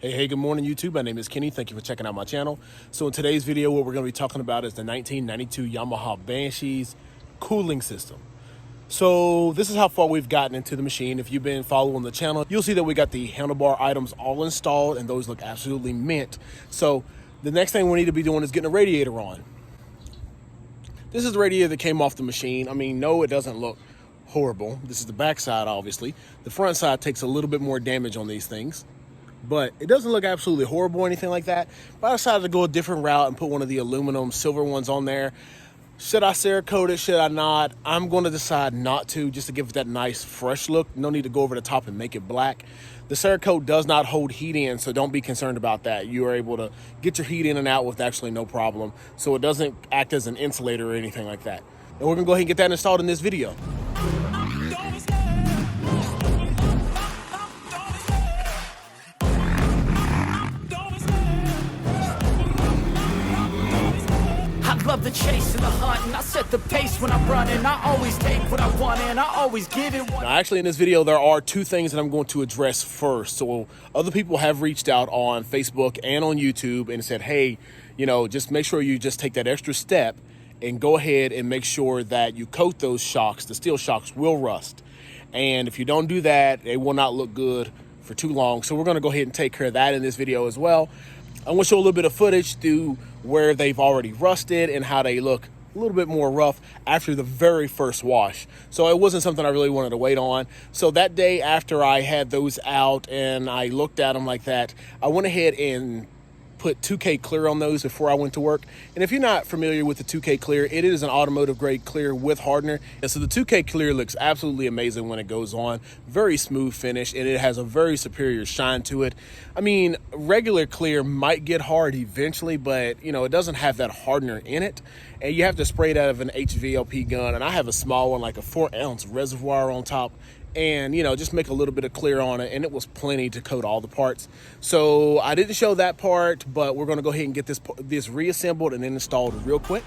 Hey, good morning, YouTube. My name is Kenny. Thank you for checking out my channel. So in today's video, what we're going to be talking about is the 1992 Yamaha Banshee's cooling system. So this is how far we've gotten into the machine. If you've been following the channel, you'll see that we got the handlebar items all installed, and those look absolutely mint. So the next thing we need to be doing is getting a radiator on. This is the radiator that came off the machine. I mean, no, it doesn't look horrible. This is the back side, obviously. The front side takes a little bit more damage on these things, but it doesn't look absolutely horrible or anything like that. But I decided to go a different route and put one of the aluminum silver ones on there. Should I Cerakote it? Should I not? I'm going to decide not to, just to give it that nice fresh look. No need to go over the top and make it black. The Cerakote does not hold heat in, so don't be concerned about that. You are able to get your heat in and out with actually no problem. So it doesn't act as an insulator or anything like that. And we're going to go ahead and get that installed in this video. Love the chase and the hunt, and I set the pace when I'm running. I always take what I want and I always give it one. Now, actually, in this video, there are two things that I'm going to address first. So other people have reached out on Facebook and on YouTube and said, hey, you know, just make sure you just take that extra step and go ahead and make sure that you coat those shocks. The steel shocks will rust. And if you don't do that, they will not look good for too long. So we're going to go ahead and take care of that in this video as well. I'm going to show a little bit of footage through where they've already rusted and how they look a little bit more rough after the very first wash. So it wasn't something I really wanted to wait on. So that day after I had those out and I looked at them like that, I went ahead and put 2K clear on those before I went to work. And if you're not familiar with the 2K clear, it is an automotive grade clear with hardener. And so the 2K clear looks absolutely amazing when it goes on. Very smooth finish, and it has a very superior shine to it. I mean, regular clear might get hard eventually, but you know, it doesn't have that hardener in it. And you have to spray it out of an HVLP gun. And I have a small one, like a 4-ounce reservoir on top. And, you know, just make a little bit of clear on it, and it was plenty to coat all the parts. So I didn't show that part, but we're going to go ahead and get this reassembled and then installed real quick.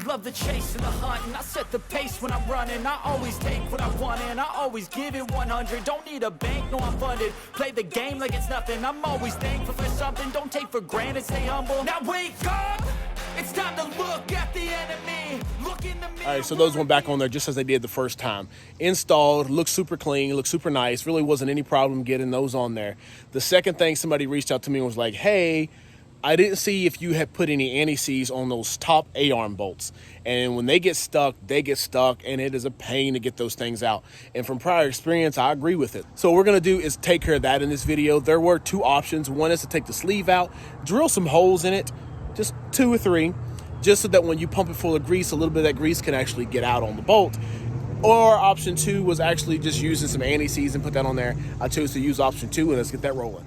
Love the chase and the hunt, and I set the pace when I'm running. I always take what I want and I always give it 100. Don't need a bank, no, I'm funded. Play the game like it's nothing. I'm always thankful for something. Don't take for granted, stay humble. Now wake up, it's time to look at the enemy. Look in the mirror. All right, so those went back on there just as they did the first time. Installed, looks super clean, looks super nice. Really wasn't any problem getting those on there. The second thing, somebody reached out to me and was like, hey, I didn't see if you had put any anti-seize on those top A-arm bolts. And when they get stuck, and it is a pain to get those things out. And from prior experience, I agree with it. So what we're gonna do is take care of that in this video. There were two options. One is to take the sleeve out, drill some holes in it, just 2 or 3, just so that when you pump it full of grease, a little bit of that grease can actually get out on the bolt. Or option 2 was actually just using some anti-seize and put that on there. I chose to use option 2, and let's get that rolling.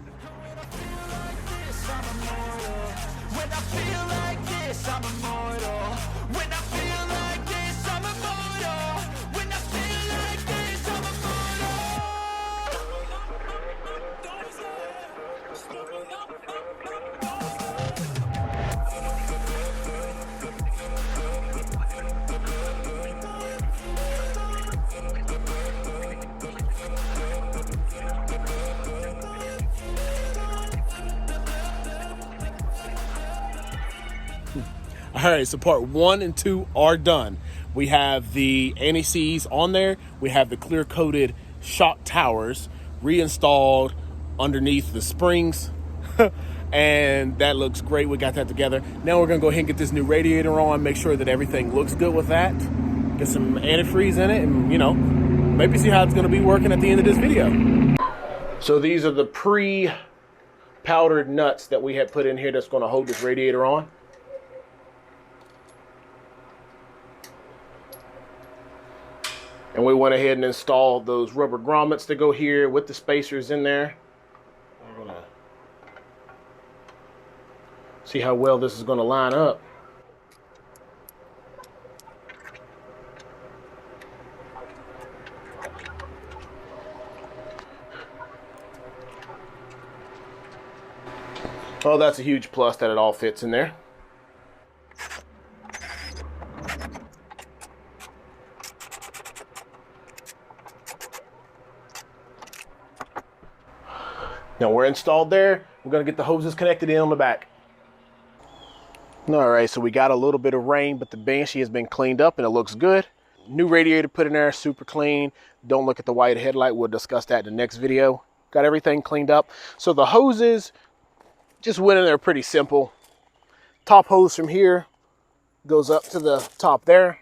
All right, so part 1 and 2 are done. We have the anti-seize on there. We have the clear coated shock towers reinstalled underneath the springs. And that looks great. We got that together. Now we're gonna go ahead and get this new radiator on, make sure that everything looks good with that. Get some antifreeze in it and, you know, maybe see how it's gonna be working at the end of this video. So these are the pre-powdered nuts that we had put in here that's gonna hold this radiator on. And we went ahead and installed those rubber grommets that go here with the spacers in there. We're gonna see how well this is gonna line up. Oh, that's a huge plus that it all fits in there. Now we're installed there. We're gonna get the hoses connected in on the back. All right, so we got a little bit of rain, but the Banshee has been cleaned up and it looks good. New radiator put in there, super clean. Don't look at the white headlight. We'll discuss that in the next video. Got everything cleaned up. So the hoses just went in there pretty simple. Top hose from here goes up to the top there.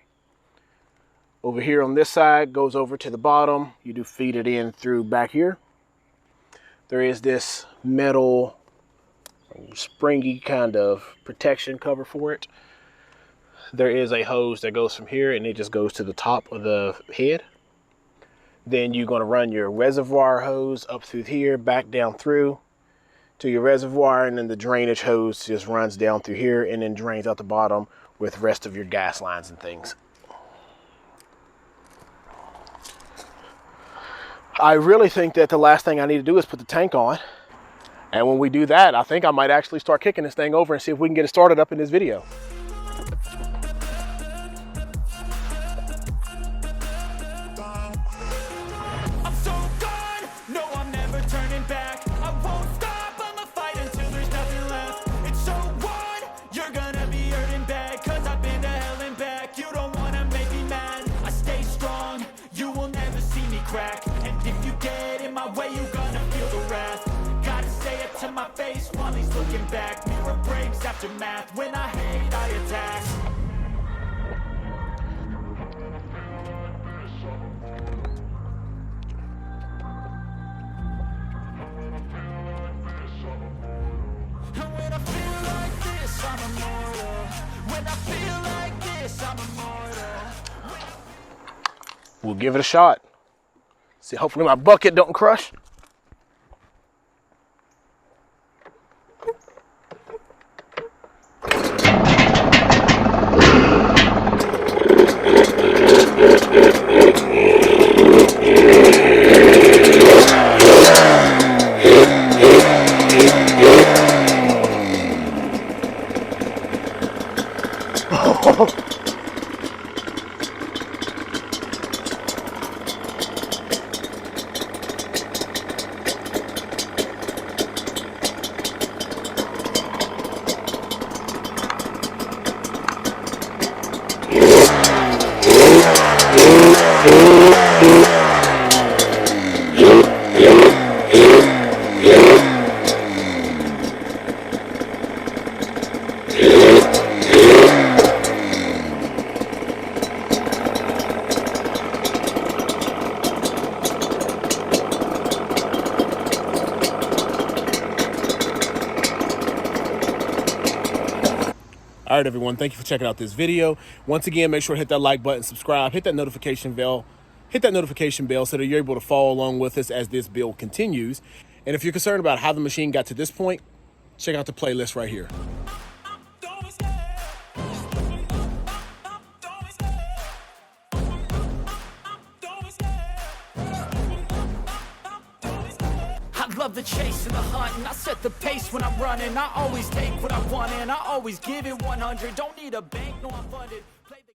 Over here on this side goes over to the bottom. You do feed it in through back here. There is this metal springy kind of protection cover for it. There is a hose that goes from here and it just goes to the top of the head. Then you're going to run your reservoir hose up through here, back down through to your reservoir, and then the drainage hose just runs down through here and then drains out the bottom with the rest of your gas lines and things. I really think that the last thing I need to do is put the tank on. And when we do that, I think I might actually start kicking this thing over and see if we can get it started up in this video. Back, mirror breaks after math. When I hate, I attack. And when I feel like this, I'm immortal. When I feel like this, I'm immortal. We'll give it a shot. See, hopefully my bucket don't crush. All right, everyone, thank you for checking out this video. Once again, make sure to hit that like button, subscribe, hit that notification bell so that you're able to follow along with us as this build continues. And if you're concerned about how the machine got to this point, check out the playlist right here. Love the chase and the hunt, and I set the pace when I'm running. I always take what I want and I always give it 100. Don't need a bank, no, I'm funded.